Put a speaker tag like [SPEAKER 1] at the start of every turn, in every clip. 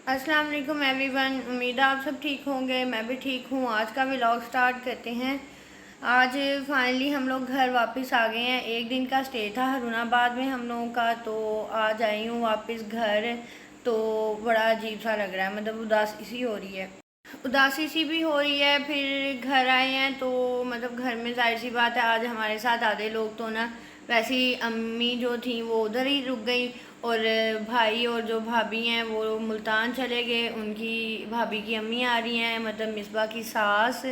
[SPEAKER 1] अस्सलाम वालेकुम एवरीवन। उम्मीद है आप सब ठीक होंगे, मैं भी ठीक हूँ। आज का व्लॉग स्टार्ट करते हैं। आज फाइनली हम लोग घर वापस आ गए हैं। एक दिन का स्टे था हरूनाबाद में हम लोगों का, तो आज आई हूँ वापस घर। तो बड़ा अजीब सा लग रहा है, मतलब उदासी सी हो रही है, उदासी सी भी हो रही है। फिर घर आए हैं तो मतलब घर में जाहिर सी बात है आज हमारे साथ आधे लोग तो ना, वैसे ही अम्मी जो थी वो उधर ही रुक गई, और भाई और जो भाभी हैं वो मुल्तान चले गए। उनकी भाभी की अम्मी आ रही हैं, मतलब मिसबा की सास,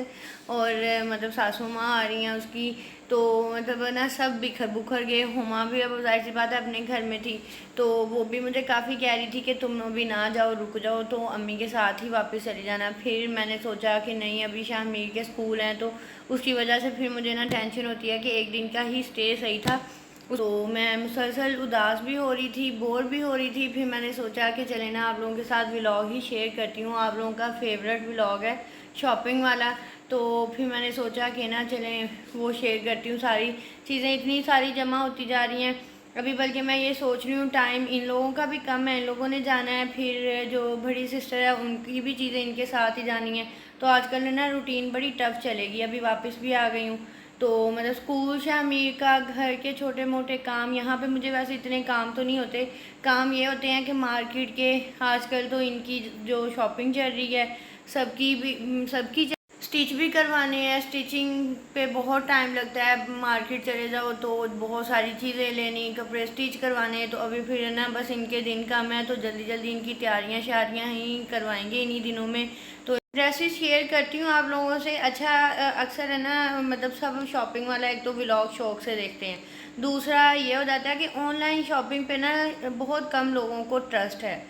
[SPEAKER 1] और मतलब सासू माँ आ रही हैं उसकी। तो मतलब ना सब बिखर बुखर गए। हुमा भी अब जाहिर सी बात है अपने घर में थी, तो वो भी मुझे काफ़ी कह रही थी कि तुम अभी ना जाओ, रुक जाओ, तो अम्मी के साथ ही वापस चले जाना। फिर मैंने सोचा कि नहीं, अभी शाहमीर के स्कूल हैं तो उसकी वजह से फिर मुझे ना टेंशन होती है कि एक दिन का ही स्टे सही था। तो मैं मुसलसल उदास भी हो रही थी, बोर भी हो रही थी। फिर मैंने सोचा कि चले ना आप लोगों के साथ व्लॉग ही शेयर करती हूँ। आप लोगों का फेवरेट व्लॉग है शॉपिंग वाला, तो फिर मैंने सोचा कि ना चलें वो शेयर करती हूँ। सारी चीज़ें इतनी सारी जमा होती जा रही हैं अभी, बल्कि मैं ये सोच रही हूँ टाइम इन लोगों का भी कम है, इन लोगों ने जाना है, फिर जो बड़ी सिस्टर है उनकी भी चीज़ें इनके साथ ही जानी है। तो आजकल ना रूटीन बड़ी टफ चलेगी। अभी वापस भी आ गई हूँ, तो मतलब स्कूल शामीर का, घर के छोटे मोटे काम, यहाँ पे मुझे वैसे इतने काम तो नहीं होते। काम ये होते हैं कि मार्केट के, आजकल तो इनकी जो शॉपिंग चल रही है सबकी स्टिच भी करवाने हैं। स्टिचिंग पे बहुत टाइम लगता है, मार्केट चले जाओ तो बहुत सारी चीज़ें लेनी, कपड़े स्टिच करवाने। तो अभी फिर ना बस इनके दिन कम है, तो जल्दी जल्दी इनकी तैयारियां शादियाँ ही करवाएंगे इन्हीं दिनों में। तो ड्रेसेस शेयर करती हूँ आप लोगों से। अच्छा, अक्सर है ना, मतलब सब शॉपिंग वाला एक तो व्लॉग शौक से देखते हैं, दूसरा ये हो जाता है कि ऑनलाइन शॉपिंग पे ना बहुत कम लोगों को ट्रस्ट है।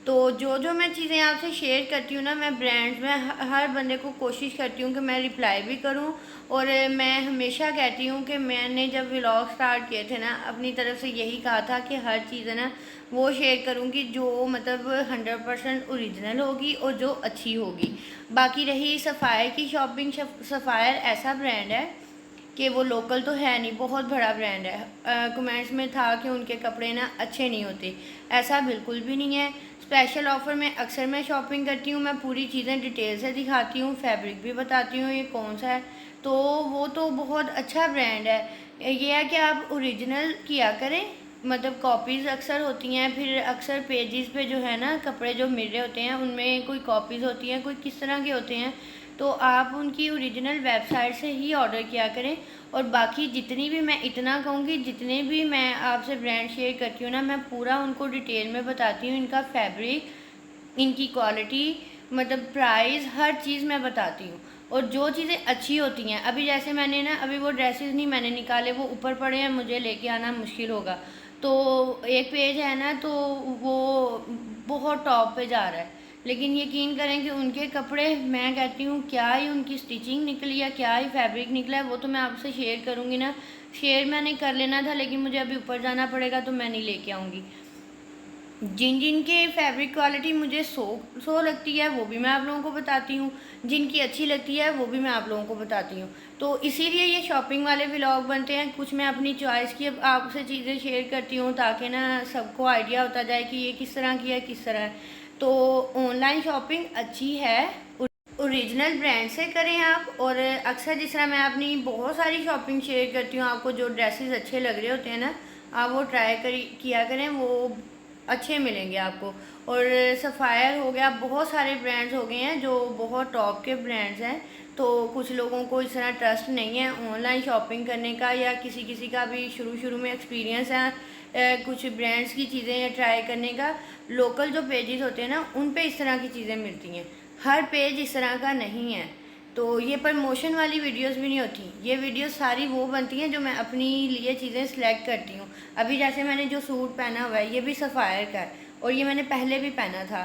[SPEAKER 1] तो जो जो मैं चीज़ें आपसे शेयर करती हूँ ना, मैं ब्रांड्स में हर बंदे को कोशिश करती हूँ कि मैं रिप्लाई भी करूँ। और मैं हमेशा कहती हूँ कि मैंने जब व्लॉग स्टार्ट किए थे ना, अपनी तरफ से यही कहा था कि हर चीज़ है ना वो शेयर करूँगी जो मतलब 100% ओरिजिनल होगी और जो अच्छी होगी। बाकी रही सफ़ायर की शॉपिंग, सफ़ायर ऐसा ब्रांड है कि वो लोकल तो है नहीं, बहुत बड़ा ब्रांड है। कमेंट्स में था कि उनके कपड़े ना अच्छे नहीं होते, ऐसा बिल्कुल भी नहीं है। स्पेशल ऑफ़र में अक्सर मैं शॉपिंग करती हूँ, मैं पूरी चीज़ें डिटेल से दिखाती हूँ, फैब्रिक भी बताती हूँ ये कौन सा है। तो वो तो बहुत अच्छा ब्रांड है। ये है कि आप ओरिजिनल किया करें, मतलब कॉपीज़ अक्सर होती हैं, फिर अक्सर पेजेस पे जो है ना कपड़े जो मिल रहे होते हैं उनमें कोई कॉपीज़ होती हैं, कोई किस तरह के होते हैं। तो आप उनकी ओरिजिनल वेबसाइट से ही ऑर्डर किया करें। और बाकी जितनी भी, मैं इतना कहूँगी, जितने भी मैं आपसे ब्रांड शेयर करती हूँ ना, मैं पूरा उनको डिटेल में बताती हूँ। इनका फैब्रिक, इनकी क्वालिटी, मतलब प्राइस, हर चीज़ मैं बताती हूँ। और जो चीज़ें अच्छी होती हैं, अभी जैसे मैंने ना अभी वो ड्रेसेस नहीं मैंने निकाले, वो ऊपर पड़े हैं, मुझे लेके आना मुश्किल होगा। तो एक पेज है ना, तो वो बहुत टॉप पे जा रहा है, लेकिन यकीन करें कि उनके कपड़े, मैं कहती हूँ क्या ही उनकी स्टिचिंग निकली है, क्या ही फैब्रिक निकला है। वो तो मैं आपसे शेयर करूँगी ना, शेयर मैंने कर लेना था, लेकिन मुझे अभी ऊपर जाना पड़ेगा तो मैं नहीं लेके आऊँगी। जिन जिन के फैब्रिक क्वालिटी मुझे सो लगती है वो भी मैं आप लोगों को बताती हूँ, जिनकी अच्छी लगती है वो भी मैं आप लोगों को बताती हूँ। तो इसीलिए ये शॉपिंग वाले व्लॉग बनते हैं। कुछ मैं अपनी चॉइस की अब आपसे चीज़ें शेयर करती हूँ ताकि ना सबको आइडिया होता जाए कि ये किस तरह की है, किस तरह है। तो ऑनलाइन शॉपिंग अच्छी है, ओरिजिनल ब्रांड से करें आप। और अक्सर जिस तरह मैं अपनी बहुत सारी शॉपिंग शेयर करती हूँ, आपको जो ड्रेसेस अच्छे लग रहे होते हैं ना, आप वो ट्राई किया करें, वो अच्छे मिलेंगे आपको। और सफ़ायर हो गया, बहुत सारे ब्रांड्स हो गए हैं जो बहुत टॉप के ब्रांड्स हैं। तो कुछ लोगों को इस तरह ट्रस्ट नहीं है ऑनलाइन शॉपिंग करने का, या किसी किसी का भी शुरू शुरू में एक्सपीरियंस है कुछ ब्रांड्स की चीज़ें ट्राई करने का। लोकल जो पेजेस होते हैं ना, उन पे इस तरह की चीज़ें मिलती हैं, हर पेज इस तरह का नहीं है। तो ये प्रमोशन वाली वीडियोस भी नहीं होती, ये वीडियोस सारी वो बनती हैं जो मैं अपनी लिए चीज़ें सिलेक्ट करती हूँ। अभी जैसे मैंने जो सूट पहना हुआ है ये भी सफ़ायर का है, और ये मैंने पहले भी पहना था,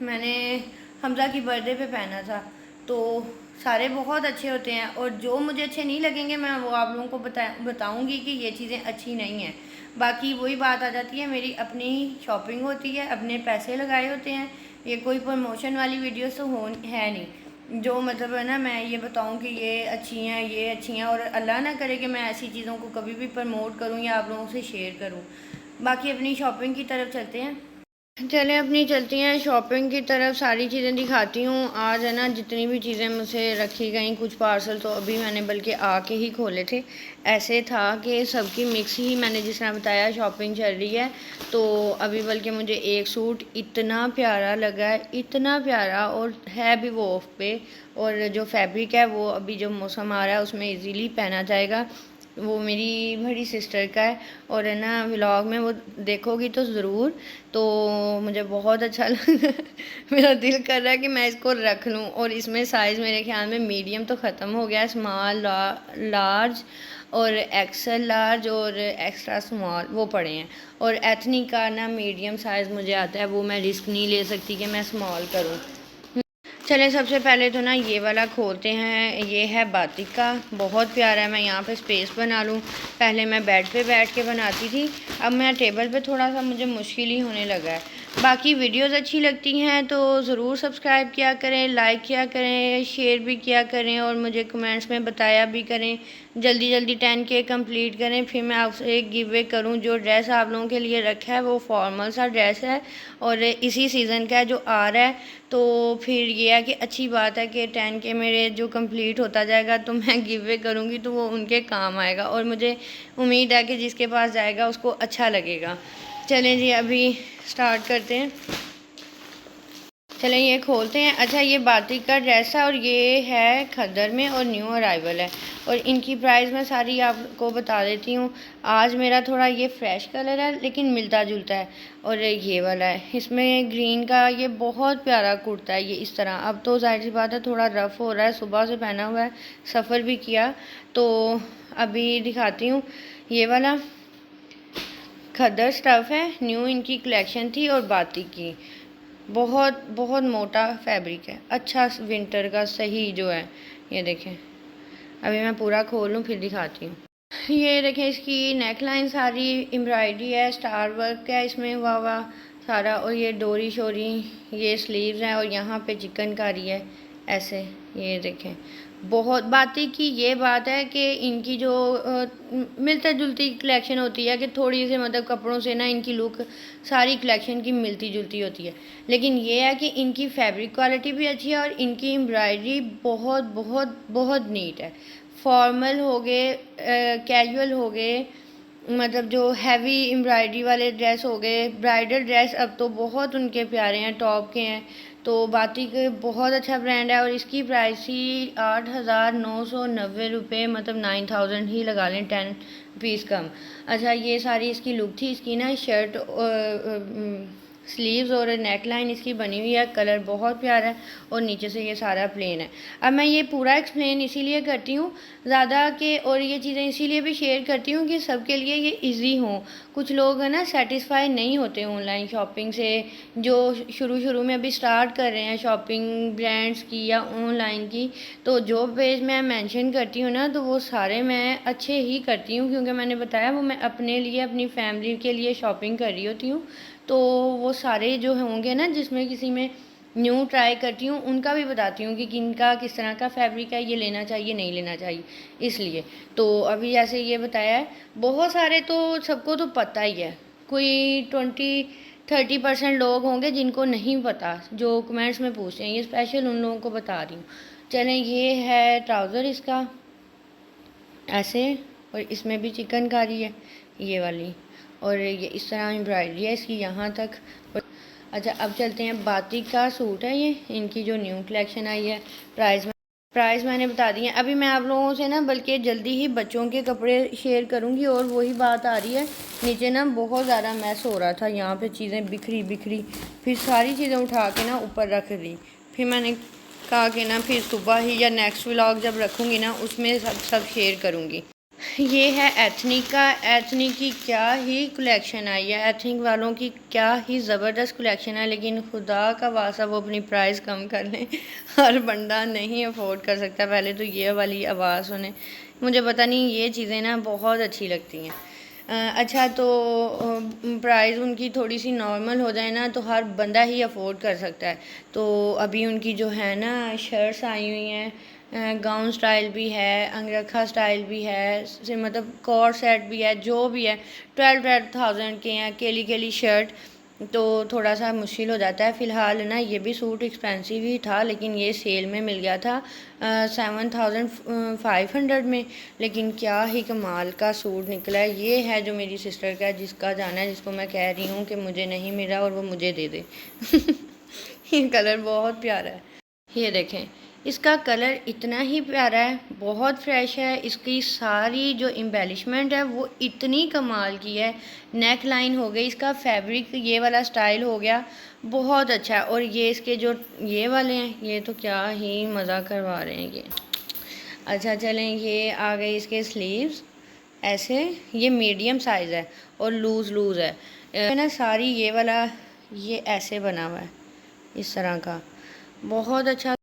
[SPEAKER 1] मैंने हमज़ा की बर्थडे पे पहना था। तो सारे बहुत अच्छे होते हैं, और जो मुझे अच्छे नहीं लगेंगे मैं वो आप लोगों को बताऊँगी कि ये चीज़ें अच्छी नहीं हैं। बाकी वही बात आ जाती है, मेरी अपनी शॉपिंग होती है, अपने पैसे लगाए होते हैं, ये कोई प्रमोशन वाली वीडियोस तो है नहीं जो मतलब है ना मैं ये बताऊं कि ये अच्छी हैं, ये अच्छी हैं, और अल्लाह ना करे कि मैं ऐसी चीज़ों को कभी भी प्रमोट करूं या आप लोगों से शेयर करूं। बाकी अपनी शॉपिंग की तरफ चलते हैं। चलें अपनी चलती हैं शॉपिंग की तरफ, सारी चीज़ें दिखाती हूँ। आज है ना जितनी भी चीज़ें मुझसे रखी गई, कुछ पार्सल तो अभी मैंने बल्कि आके ही खोले थे। ऐसे था कि सबकी मिक्स ही, मैंने जिस तरह बताया शॉपिंग चल रही है। तो अभी बल्कि मुझे एक सूट इतना प्यारा लगा है, इतना प्यारा, और है भी वो ऑफ पे, और जो फैब्रिक है वो अभी जो मौसम आ रहा है उसमें इजीली पहना जाएगा। वो मेरी बड़ी सिस्टर का है, और है ना व्लॉग में वो देखोगी तो ज़रूर। तो मुझे बहुत अच्छा लगा। मेरा दिल कर रहा है कि मैं इसको रख लूँ। और इसमें साइज़ मेरे ख्याल में मीडियम तो ख़त्म हो गया, स्मॉल, लार्ज और एक्सेल लार्ज और एक्स्ट्रा स्मॉल वो पड़े हैं। और एथनिक का ना मीडियम साइज़ मुझे आता है, वो मैं रिस्क नहीं ले सकती कि मैं स्मॉल करूँ। चलें सबसे पहले तो ना ये वाला खोलते हैं। ये है बातिक का, बहुत प्यारा है। मैं यहाँ पे स्पेस बना लूँ। पहले मैं बेड पे बैठ के बनाती थी, अब मैं टेबल पे थोड़ा सा मुझे मुश्किल ही होने लगा है। बाकी वीडियोस अच्छी लगती हैं तो ज़रूर सब्सक्राइब किया करें, लाइक किया करें, शेयर भी किया करें, और मुझे कमेंट्स में बताया भी करें। जल्दी जल्दी 10K कंप्लीट करें, फिर मैं आपसे एक गिव वे करूँ। जो ड्रेस आप लोगों के लिए रखा है वो फॉर्मल सा ड्रेस है, और इसी सीज़न का है जो आ रहा है। तो फिर ये है कि अच्छी बात है कि 10K मेरे जो कंप्लीट होता जाएगा तो मैं गिव वे करूँगी तो वो उनके काम आएगा, और मुझे उम्मीद है कि जिसके पास जाएगा उसको अच्छा लगेगा। चलें जी अभी स्टार्ट करते हैं। चलें ये खोलते हैं। अच्छा ये बातिक का ड्रेस है, और ये है खद्दर में और न्यू अराइवल है। और इनकी प्राइस मैं सारी आपको बता देती हूँ। आज मेरा थोड़ा ये फ्रेश कलर है लेकिन मिलता जुलता है, और ये वाला है इसमें ग्रीन का। ये बहुत प्यारा कुर्ता है, ये इस तरह। अब तो जाहिर सी बात है थोड़ा रफ़ हो रहा है, सुबह से पहना हुआ है, सफ़र भी किया। तो अभी दिखाती हूँ ये वाला खद्दर स्टफ़ है, न्यू इनकी कलेक्शन थी, और बातिक की। बहुत बहुत मोटा फैब्रिक है, अच्छा विंटर का सही जो है। ये देखें, अभी मैं पूरा खोल लूँ फिर दिखाती हूँ। ये देखें इसकी नेक लाइन सारी एम्ब्रॉयडरी है, स्टार वर्क है इसमें हुआ हुआ सारा, और ये डोरी शोरी, ये स्लीव्स हैं, और यहाँ पे चिकनकारी है ऐसे। ये देखें, बहुत बातें की। ये बात है कि इनकी जो मिलता जुलती कलेक्शन होती है, कि थोड़ी सी मतलब कपड़ों से ना इनकी लुक सारी कलेक्शन की मिलती जुलती होती है। लेकिन ये है कि इनकी फैब्रिक क्वालिटी भी अच्छी है, और इनकी एम्ब्रॉयडरी बहुत बहुत बहुत नीट है। फॉर्मल हो गए, कैजुअल हो गए, मतलब जो हैवी एम्ब्रॉयडरी वाले ड्रेस हो गए, ब्राइडल ड्रेस अब तो बहुत उनके प्यारे हैं, टॉप के हैं। तो बातिक बहुत अच्छा ब्रांड है, और इसकी प्राइस ही 8,990 रुपये, मतलब 9,000 ही लगा लें, 10 पीस कम। अच्छा ये सारी इसकी लुक थी। इसकी ना शर्ट स्लीव्स और नेक लाइन इसकी बनी हुई है, कलर बहुत प्यारा है, और नीचे से ये सारा प्लेन है। अब मैं ये पूरा एक्सप्लेन इसीलिए करती हूँ ज़्यादा के, और ये चीज़ें इसीलिए भी शेयर करती हूँ कि सबके लिए ये इजी हो। कुछ लोग है ना सेटिस्फाई नहीं होते ऑनलाइन शॉपिंग से, जो शुरू में अभी स्टार्ट कर रहे हैं शॉपिंग ब्रांड्स की या ऑनलाइन की। तो जो पेज मैं मेंशन करती हूँ ना, तो वो सारे मैं अच्छे ही करती हूँ, क्योंकि मैंने बताया वो मैं अपने लिए, अपनी फैमिली के लिए शॉपिंग कर रही होती हूँ। तो वो सारे जो होंगे ना जिसमें किसी में न्यू ट्राई करती हूँ, उनका भी बताती हूँ कि किनका किस तरह का फैब्रिक है, ये लेना चाहिए नहीं लेना चाहिए, इसलिए। तो अभी जैसे ये बताया है, बहुत सारे तो सबको तो पता ही है, कोई 20-30% लोग होंगे जिनको नहीं पता, जो कमेंट्स में पूछते हैं। ये स्पेशल उन लोगों को बता रही हूँ। चलें ये है ट्राउज़र इसका ऐसे, और इसमें भी चिकनकारी है ये वाली, और ये इस तरह एम्ब्रॉयडरी है इसकी यहाँ तक। अच्छा अब चलते हैं, बातिक का सूट है ये, इनकी जो न्यू कलेक्शन आई है। प्राइस मैंने बता दी है। अभी मैं आप लोगों से ना बल्कि जल्दी ही बच्चों के कपड़े शेयर करूँगी, और वही बात आ रही है, नीचे ना बहुत ज़्यादा मैस हो रहा था, यहाँ पे चीज़ें बिखरी बिखरी, फिर सारी चीज़ें उठा के ना ऊपर रख दी। फिर मैंने कहा कि ना फिर सुबह ही या नेक्स्ट व्लॉग जब रखूँगी ना उसमें सब शेयर करूँगी। ये है एथनिक का। एथनिक की क्या ही कलेक्शन आई है, एथनिक वालों की क्या ही ज़बरदस्त कलेक्शन है। लेकिन खुदा का वास्ता वो अपनी प्राइस कम कर लें, हर बंदा नहीं अफोर्ड कर सकता। पहले तो ये वाली आवाज़ सुने, मुझे पता नहीं ये चीज़ें ना बहुत अच्छी लगती हैं। अच्छा तो प्राइस उनकी थोड़ी सी नॉर्मल हो जाए ना तो हर बंदा ही अफोर्ड कर सकता है। तो अभी उनकी जो है ना शर्ट्स आई हुई हैं, गाउन स्टाइल भी है, अंगरखा स्टाइल भी है, मतलब कॉर्ड सेट भी है, जो भी है 12,000 के हैं। केली केली शर्ट तो थोड़ा सा मुश्किल हो जाता है। फ़िलहाल ना ये भी सूट एक्सपेंसिव ही था, लेकिन ये सेल में मिल गया था 7500 में। लेकिन क्या ही कमाल का सूट निकला है। ये है जो मेरी सिस्टर का, जिसका जाना है, जिसको मैं कह रही हूँ कि मुझे नहीं मिला और वो मुझे दे दे। ये कलर बहुत प्यारा है। ये देखें, इसका कलर इतना ही प्यारा है, बहुत फ्रेश है। इसकी सारी जो एम्बेलिशमेंट है वो इतनी कमाल की है। नेक लाइन हो गई, इसका फैब्रिक ये वाला स्टाइल हो गया, बहुत अच्छा है। और ये इसके जो ये वाले हैं, ये तो क्या ही मज़ा करवा रहे हैं ये। अच्छा चलें, ये आ गए इसके स्लीव्स ऐसे। ये मीडियम साइज़ है और लूज़ है ना। सारी ये वाला ये ऐसे बना हुआ है इस तरह का, बहुत अच्छा,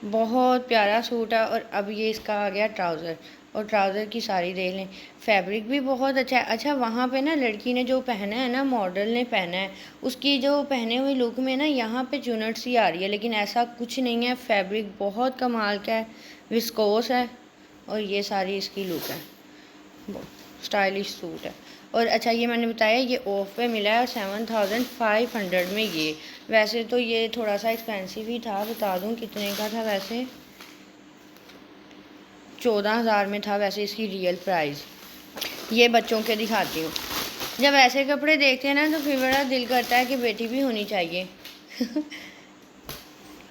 [SPEAKER 1] बहुत प्यारा सूट है। और अब ये इसका आ गया ट्राउज़र, और ट्राउज़र की सारी देख लें, फैब्रिक भी बहुत अच्छा है। अच्छा, वहाँ पे ना लड़की ने जो पहना है ना, मॉडल ने पहना है, उसकी जो पहने हुए लुक में ना यहाँ पे चुनट सी आ रही है, लेकिन ऐसा कुछ नहीं है। फैब्रिक बहुत कमाल का है, विस्कोस है, और ये सारी इसकी लुक है, स्टाइलिश सूट है। और अच्छा, ये मैंने बताया ये ऑफ पे मिला है 7500 में। ये वैसे तो ये थोड़ा सा एक्सपेंसिव ही था, बता दूं कितने का था। वैसे 14000 में था वैसे इसकी रियल प्राइस। ये बच्चों के दिखाती हूँ। जब ऐसे कपड़े देखते हैं ना तो फिर बड़ा दिल करता है कि बेटी भी होनी चाहिए।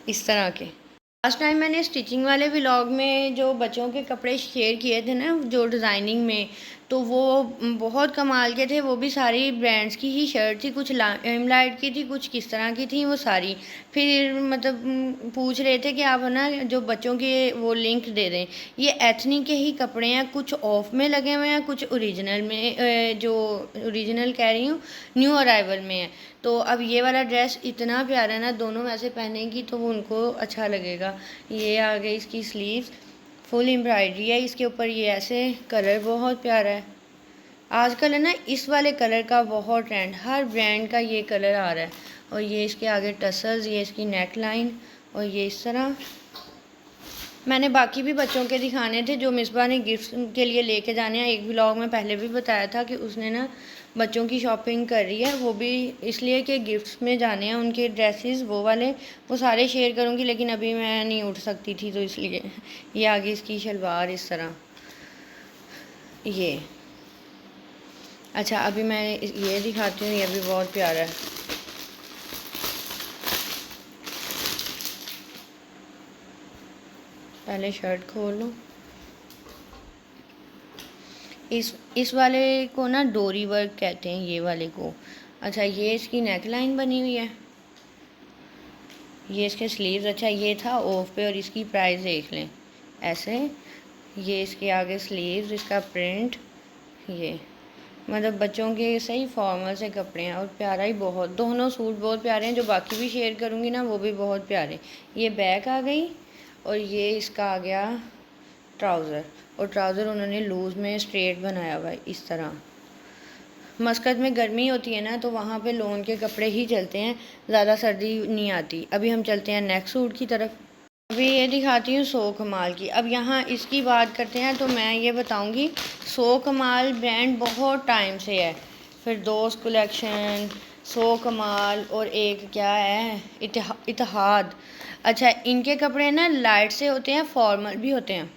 [SPEAKER 1] इस तरह के। लास्ट टाइम मैंने स्टिचिंग वाले व्लॉग में जो बच्चों के कपड़े शेयर किए थे ना, जो डिज़ाइनिंग में, तो वो बहुत कमाल के थे। वो भी सारी ब्रांड्स की ही शर्ट थी, कुछ लाइट की थी, कुछ किस तरह की थी वो सारी। फिर मतलब पूछ रहे थे कि आप ना जो बच्चों के वो लिंक दे दें। ये एथनिक के ही कपड़े हैं, कुछ ऑफ में लगे हुए हैं, कुछ ओरिजिनल में, जो ओरिजिनल कह रही हूँ न्यू अराइवल में है। तो अब ये वाला ड्रेस इतना प्यारा है ना, दोनों वैसे पहनेंगी तो वो उनको अच्छा लगेगा। ये आ गई इसकी स्लीव्स, फुल एम्ब्रॉयडरी है इसके ऊपर। ये ऐसे कलर बहुत प्यारा है। आजकल है ना इस वाले कलर का बहुत ट्रेंड, हर ब्रांड का ये कलर आ रहा है। और ये इसके आगे टसल्स, ये इसकी नेक लाइन, और ये इस तरह। मैंने बाकी भी बच्चों के दिखाने थे जो मिसबा ने गिफ्ट के लिए लेके जाने हैं। एक व्लॉग में पहले भी बताया था कि उसने ना बच्चों की शॉपिंग कर रही है, वो भी इसलिए कि गिफ्ट्स में जाने हैं उनके ड्रेसेस, वो वाले, वो सारे शेयर करूँगी, लेकिन अभी मैं नहीं उठ सकती थी तो इसलिए। ये आगे इसकी शलवार इस तरह, ये। अच्छा, अभी मैं ये दिखाती हूँ, ये भी बहुत प्यारा है। पहले शर्ट खोल लो। इस वाले को ना डोरी वर्क कहते हैं, ये वाले को। अच्छा, ये इसकी नेक लाइन बनी हुई है, ये इसके स्लीव्स। अच्छा, ये था ऑफ पे, और इसकी प्राइस देख लें ऐसे। ये इसके आगे स्लीव्स, इसका प्रिंट, ये मतलब बच्चों के सही फॉर्मल से कपड़े हैं, और प्यारा ही बहुत। दोनों सूट बहुत प्यारे हैं, जो बाकी भी शेयर करूँगी ना वो भी बहुत प्यारे। ये बैक आ गई, और ये इसका आ गया ट्राउज़र। और ट्राउज़र उन्होंने लूज़ में स्ट्रेट बनाया हुआ है इस तरह। मस्कत में गर्मी होती है ना, तो वहाँ पे लोन के कपड़े ही चलते हैं, ज़्यादा सर्दी नहीं आती। अभी हम चलते हैं नेक्स्ट सूट की तरफ। अभी ये दिखाती हूँ सो कमाल की। अब यहाँ इसकी बात करते हैं तो मैं ये बताऊँगी, सो कमाल ब्रांड बहुत टाइम से है। फिर दोस्त कलेक्शन, सो कमाल, और एक क्या है, इतिहाद। अच्छा, इनके कपड़े ना लाइट से होते हैं, फॉर्मल भी होते हैं,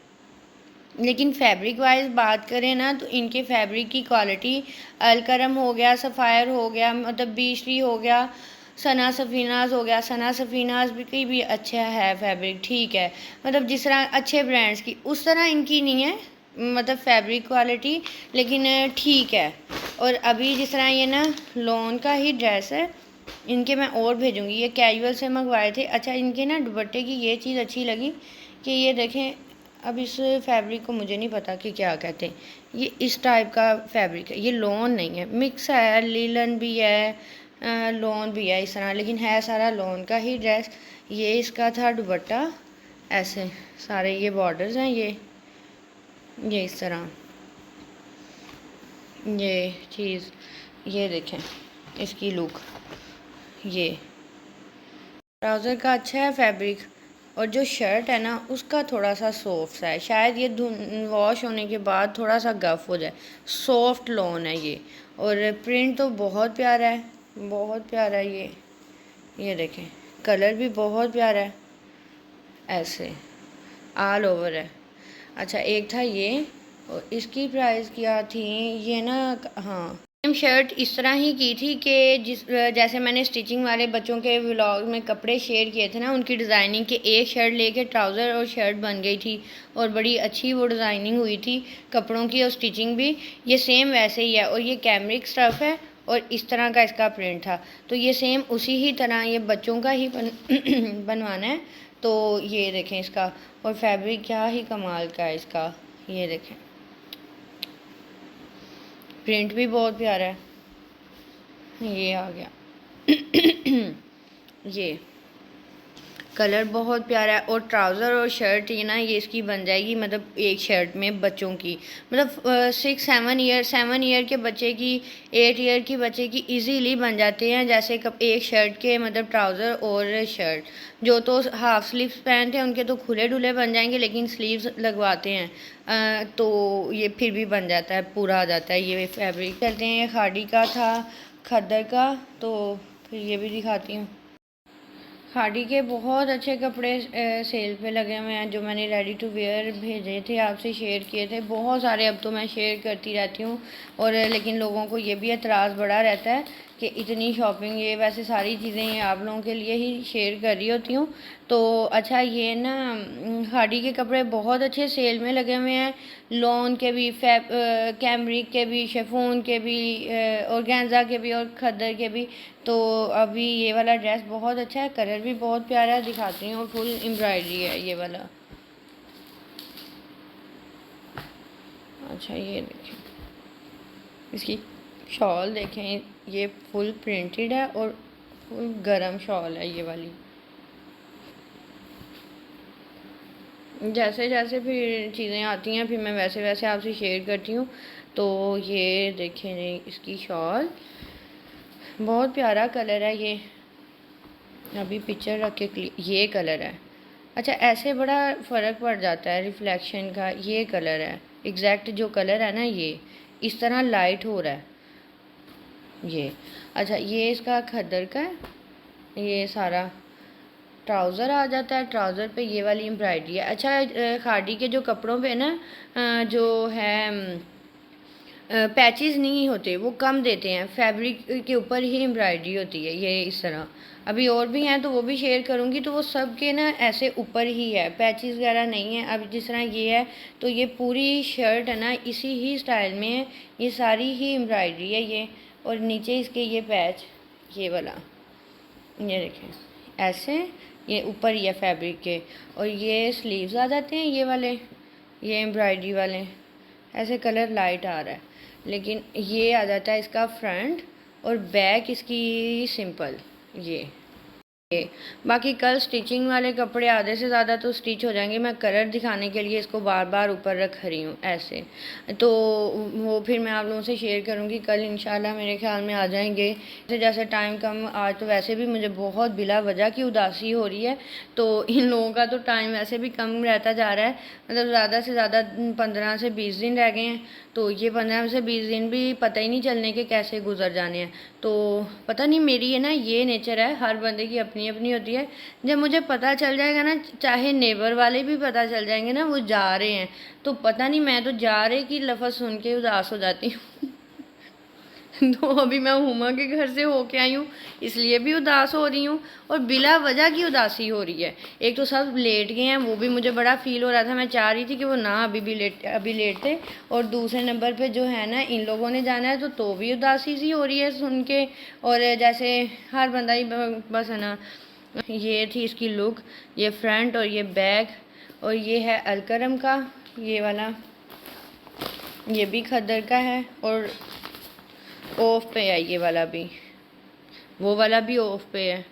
[SPEAKER 1] लेकिन फैब्रिक वाइज बात करें ना तो इनके फैब्रिक की क्वालिटी, अलकरम हो गया, सफ़ायर हो गया, मतलब बीशरी हो गया, सना सफ़ीनाज हो गया। सना सफ़ीनाज की भी अच्छा है फैब्रिक, ठीक है, मतलब जिस तरह अच्छे ब्रांड्स की, उस तरह इनकी नहीं है मतलब फैब्रिक क्वालिटी, लेकिन ठीक है। और अभी जिस तरह ये ना लॉन का ही ड्रेस है, इनके मैं और भेजूँगी, ये कैजुअल से मंगवाए थे। अच्छा, इनके ना दुपट्टे की ये चीज़ अच्छी लगी कि ये देखें, अब इस फैब्रिक को मुझे नहीं पता कि क्या कहते हैं, ये इस टाइप का फैब्रिक है, ये लॉन नहीं है, मिक्स है, लीलन भी है, लॉन भी है इस तरह, लेकिन है सारा लॉन का ही ड्रेस। ये इसका था दुपट्टा, ऐसे सारे ये बॉर्डर्स हैं, ये इस तरह, ये चीज़, ये देखें इसकी लुक। ये ट्राउज़र का अच्छा है फैब्रिक, और जो शर्ट है ना उसका थोड़ा सा सॉफ्ट है, शायद ये वॉश होने के बाद थोड़ा सा गफ हो जाए। सॉफ्ट लॉन है ये, और प्रिंट तो बहुत प्यारा है, बहुत प्यारा है ये देखें, कलर भी बहुत प्यारा है, ऐसे ऑल ओवर है। अच्छा एक था ये, और इसकी प्राइस क्या थी ये ना, हाँ सेम शर्ट इस तरह ही की थी कि जैसे मैंने स्टिचिंग वाले बच्चों के व्लॉग में कपड़े शेयर किए थे ना, उनकी डिज़ाइनिंग के एक शर्ट लेके ट्राउज़र और शर्ट बन गई थी और बड़ी अच्छी वो डिज़ाइनिंग हुई थी कपड़ों की और स्टिचिंग भी। ये सेम वैसे ही है और ये कैमरिक स्टफ़ है और इस तरह का इसका प्रिंट था, तो ये सेम उसी ही तरह ये बच्चों का ही बनवाना है। तो ये देखें इसका, और फैब्रिक क्या ही कमाल का है इसका, ये देखें प्रिंट भी बहुत प्यारा है। ये आ गया ये कलर बहुत प्यारा है, और ट्राउज़र और शर्ट ये ना ये इसकी बन जाएगी, मतलब एक शर्ट में बच्चों की, मतलब 7 ईयर के बच्चे की, 8 ईयर की बच्चे की इजीली बन जाते हैं, जैसे एक शर्ट के मतलब ट्राउज़र और शर्ट। जो तो हाफ स्लीव्स पहनते हैं उनके तो खुले ढुले बन जाएंगे, लेकिन स्लीव्स लगवाते हैं तो ये फिर भी बन जाता है, पूरा आ जाता है ये फैब्रिक। चलते हैं, ये खाड़ी का था, खद्दर का, तो फिर ये भी दिखाती हूँ। खाड़ी के बहुत अच्छे कपड़े सेल पे लगे हुए हैं, जो मैंने रेडी टू वेयर भेजे थे, आपसे शेयर किए थे बहुत सारे। अब तो मैं शेयर करती रहती हूँ, और लेकिन लोगों को ये भी एतराज़ बड़ा रहता है कि इतनी शॉपिंग, ये वैसे सारी चीज़ें आप लोगों के लिए ही शेयर कर रही होती हूँ। तो अच्छा ये ना खाड़ी के कपड़े बहुत अच्छे सेल में लगे हुए हैं, लॉन के भी, कैमरिक के भी, शेफोन के भी, ऑर्गेन्जा के भी और खद्दर के भी। तो अभी ये वाला ड्रेस बहुत अच्छा है, कलर भी बहुत प्यारा है, दिखाती हूँ, और फुल एम्ब्रॉयडरी है ये वाला। अच्छा ये देखें, इसकी शॉल देखें, ये फुल प्रिंटेड है और फुल गरम शॉल है ये वाली। जैसे जैसे फिर चीज़ें आती हैं फिर मैं वैसे वैसे आपसे शेयर करती हूँ। तो ये देखें इसकी शॉल, बहुत प्यारा कलर है ये, अभी पिक्चर रख के ये कलर है। अच्छा ऐसे बड़ा फ़र्क पड़ जाता है रिफ्लेक्शन का, ये कलर है एग्जैक्ट जो कलर है ना, ये इस तरह लाइट हो रहा है ये। अच्छा ये इसका खद्दर का है, ये सारा ट्राउज़र आ जाता है, ट्राउज़र पे ये वाली एम्ब्रॉयडरी है। अच्छा खाड़ी के जो कपड़ों पे ना जो है पैचेस नहीं होते, वो कम देते हैं, फैब्रिक के ऊपर ही एम्ब्रॉयडरी होती है ये इस तरह। अभी और भी हैं तो वो भी शेयर करूँगी, तो वो सब के ना ऐसे ऊपर ही है, पैचेस वगैरह नहीं है। अब जिस तरह ये है तो ये पूरी शर्ट है ना इसी ही स्टाइल में है, ये सारी ही एम्ब्रॉयडरी है ये, और नीचे इसके ये पैच ये वाला, ये देखें ऐसे, ये ऊपर ही है फैब्रिक के, और ये स्लीव्स आ जाते हैं ये वाले, ये एम्ब्रॉयडरी वाले, ऐसे कलर लाइट आ रहा है। लेकिन ये आ जाता है इसका फ्रंट, और बैक इसकी सिंपल ये। बाकी कल स्टिचिंग वाले कपड़े आधे से ज़्यादा तो स्टिच हो जाएंगे, मैं कलर दिखाने के लिए इसको बार बार ऊपर रख रही हूँ ऐसे। तो वो फिर मैं आप लोगों से शेयर करूँगी कल इंशाल्लाह, मेरे ख्याल में आ जाएंगे। जैसे जैसे टाइम कम, आज तो वैसे भी मुझे बहुत बिला वजह की उदासी हो रही है, तो इन लोगों का तो टाइम वैसे भी कम रहता जा रहा है, मतलब ज़्यादा से ज़्यादा 15 से 20 दिन रह गए हैं। तो ये 15 से 20 दिन भी पता ही नहीं चलने के कैसे गुजर जाने हैं। तो पता नहीं, मेरी है ना ये नेचर है, हर बंदे की अपनी अपनी होती है। जब मुझे पता चल जाएगा ना, चाहे नेबर वाले भी पता चल जाएंगे ना वो जा रहे हैं, तो पता नहीं मैं तो जा रहे की लफ्ज़ सुन के उदास हो जाती हूँ तो अभी मैं हुमा के घर से होके आई हूँ, इसलिए भी उदास हो रही हूँ, और बिला वजह की उदासी हो रही है। एक तो सब लेट गए हैं, वो भी मुझे बड़ा फील हो रहा था, मैं चाह रही थी कि वो ना अभी लेट थे, और दूसरे नंबर पे जो है ना इन लोगों ने जाना है, तो भी उदासी सी हो रही है सुन के। और जैसे हर बंदा ही बस है ना, ये थी इसकी लुक, ये फ्रंट और ये बैक, और ये है अलकरम का ये वाला, ये भी खद्दर का है, और ऑफ पे है ये वाला भी, वो वाला भी ऑफ पे है।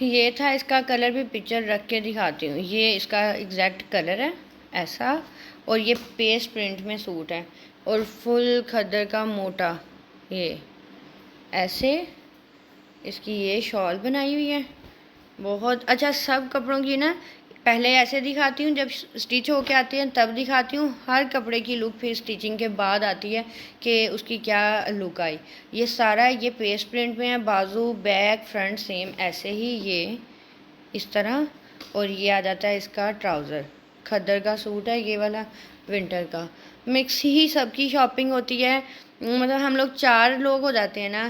[SPEAKER 1] ये था इसका कलर भी पिक्चर रख के दिखाती हूँ, ये इसका एग्जैक्ट कलर है ऐसा, और ये पेस्ट प्रिंट में सूट है, और फुल खद्दर का मोटा ये ऐसे इसकी ये शॉल बनाई हुई है। बहुत अच्छा, सब कपड़ों की ना पहले ऐसे दिखाती हूँ, जब स्टिच होके आती है तब दिखाती हूँ। हर कपड़े की लुक फिर स्टिचिंग के बाद आती है कि उसकी क्या लुक आई। ये सारा ये पेस्ट प्रिंट में है, बाजू बैक फ्रंट सेम ऐसे ही ये इस तरह। और ये आ जाता है इसका ट्राउज़र, खद्दर का सूट है ये वाला, विंटर का। मिक्स ही सबकी शॉपिंग होती है, मतलब हम लोग 4 लोग हो जाते हैं ना,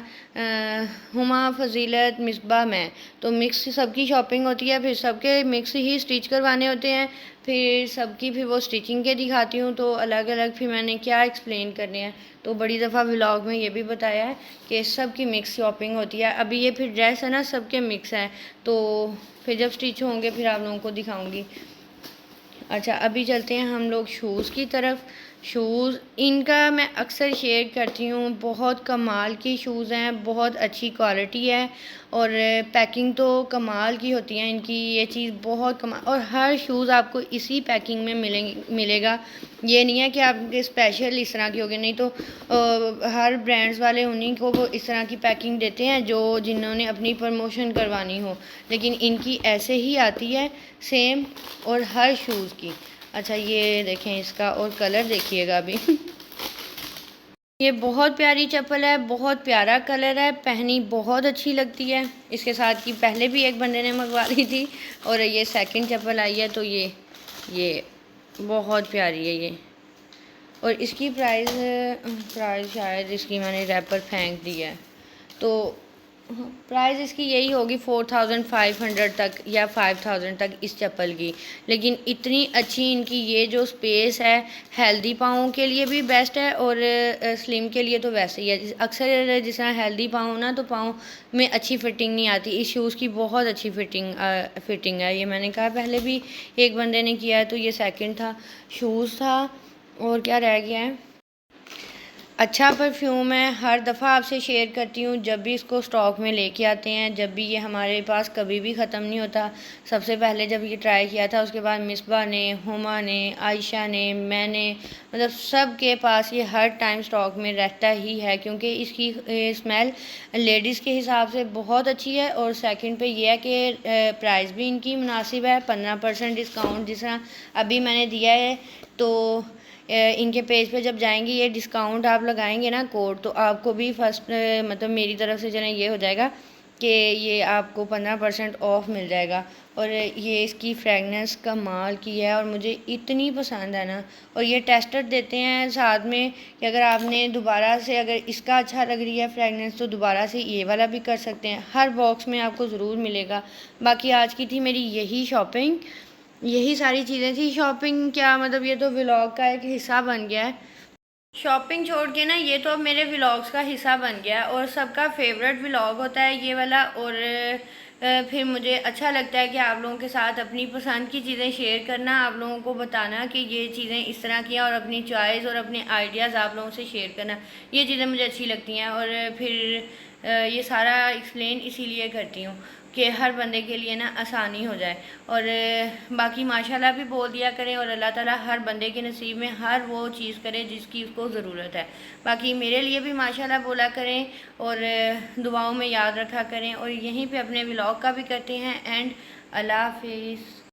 [SPEAKER 1] हुमा, फजीलत, मिसबा, मैं, तो मिक्स सबकी शॉपिंग होती है। फिर सबके मिक्स ही स्टिच करवाने होते हैं, फिर सबकी फिर वो स्टिचिंग के दिखाती हूँ। तो अलग अलग फिर मैंने क्या एक्सप्लेन करने हैं, तो बड़ी दफ़ा व्लॉग में ये भी बताया है कि सबकी मिक्स शॉपिंग होती है। अभी ये फिर ड्रेस है ना, सबके मिक्स हैं, तो फिर जब स्टिच होंगे फिर आप लोगों को दिखाऊंगी। अच्छा, अभी चलते हैं हम लोग शूज़ की तरफ। शूज़ इनका मैं अक्सर शेयर करती हूँ, बहुत कमाल की शूज़ हैं, बहुत अच्छी क्वालिटी है और पैकिंग तो कमाल की होती है इनकी। ये चीज़ बहुत कमाल, और हर शूज़ आपको इसी पैकिंग में मिलेगा। ये नहीं है कि आपके स्पेशल इस तरह की होगी, नहीं तो हर ब्रांड्स वाले उन्हीं को वो इस तरह की पैकिंग देते हैं जो जिन्होंने अपनी प्रमोशन करवानी हो, लेकिन इनकी ऐसे ही आती है सेम, और हर शूज़ की। अच्छा, ये देखें इसका, और कलर देखिएगा अभी ये बहुत प्यारी चप्पल है, बहुत प्यारा कलर है, पहनी बहुत अच्छी लगती है। इसके साथ की पहले भी एक बंदे ने मंगवा ली थी, और ये सेकंड चप्पल आई है, तो ये बहुत प्यारी है ये। और इसकी प्राइस शायद इसकी मैंने रैपर फेंक दिया है, तो प्राइस इसकी यही होगी 4500 तक या 5000 तक इस चप्पल की। लेकिन इतनी अच्छी इनकी ये जो स्पेस है, हेल्दी पाँव के लिए भी बेस्ट है और स्लिम के लिए तो वैसे ही है। अक्सर जिस तरह हेल्दी पाँव ना, तो पाँव में अच्छी फिटिंग नहीं आती। इस शूज़ की बहुत अच्छी फिटिंग है। ये मैंने कहा पहले भी एक बंदे ने किया है, तो ये सेकंड था। शूज़ था, और क्या रह गया है, अच्छा परफ्यूम है। हर दफ़ा आपसे शेयर करती हूँ, जब भी इसको स्टॉक में लेके आते हैं, जब भी ये हमारे पास कभी भी ख़त्म नहीं होता। सबसे पहले जब ये ट्राई किया था, उसके बाद मिसबा ने, हुमा ने, आयशा ने, मैंने, मतलब सब के पास ये हर टाइम स्टॉक में रहता ही है, क्योंकि इसकी स्मेल लेडीज़ के हिसाब से बहुत अच्छी है। और सेकंड पे ये है कि प्राइस भी इनकी मुनासिब है। 15% डिस्काउंट जिस तरह अभी मैंने दिया है, तो इनके पेज पे जब जाएंगे, ये डिस्काउंट आप लगाएंगे ना कोड, तो आपको भी फर्स्ट मतलब मेरी तरफ से चलें ये हो जाएगा कि ये आपको 15% ऑफ मिल जाएगा। और ये इसकी फ्रेगनेंस कमाल की है और मुझे इतनी पसंद है ना। और ये टेस्टर देते हैं साथ में कि अगर आपने दोबारा से, अगर इसका अच्छा लग रही है फ्रेगनेंस, तो दोबारा से ये वाला भी कर सकते हैं। हर बॉक्स में आपको ज़रूर मिलेगा। बाकी आज की थी मेरी यही शॉपिंग, यही सारी चीज़ें थी। शॉपिंग क्या मतलब, ये तो व्लॉग का एक हिस्सा बन गया है। शॉपिंग छोड़ के ना, ये तो अब मेरे व्लॉग्स का हिस्सा बन गया है और सबका फेवरेट व्लॉग होता है ये वाला। और फिर मुझे अच्छा लगता है कि आप लोगों के साथ अपनी पसंद की चीज़ें शेयर करना, आप लोगों को बताना कि ये चीज़ें इस तरह की हैं, और अपनी चॉइस और अपने आइडियाज़ आप लोगों से शेयर करना। ये चीज़ें मुझे अच्छी लगती हैं। और फिर ये सारा एक्सप्लेन इसीलिए करती हूँ कि हर बंदे के लिए ना आसानी हो जाए। और बाकी माशाल्लाह भी बोल दिया करें, और अल्लाह ताला हर बंदे के नसीब में हर वो चीज़ करे जिसकी उसको ज़रूरत है। बाकी मेरे लिए भी माशाल्लाह बोला करें, और दुआओं में याद रखा करें। और यहीं पे अपने व्लॉग का भी करते हैं एंड। अल्लाह हाफिज़।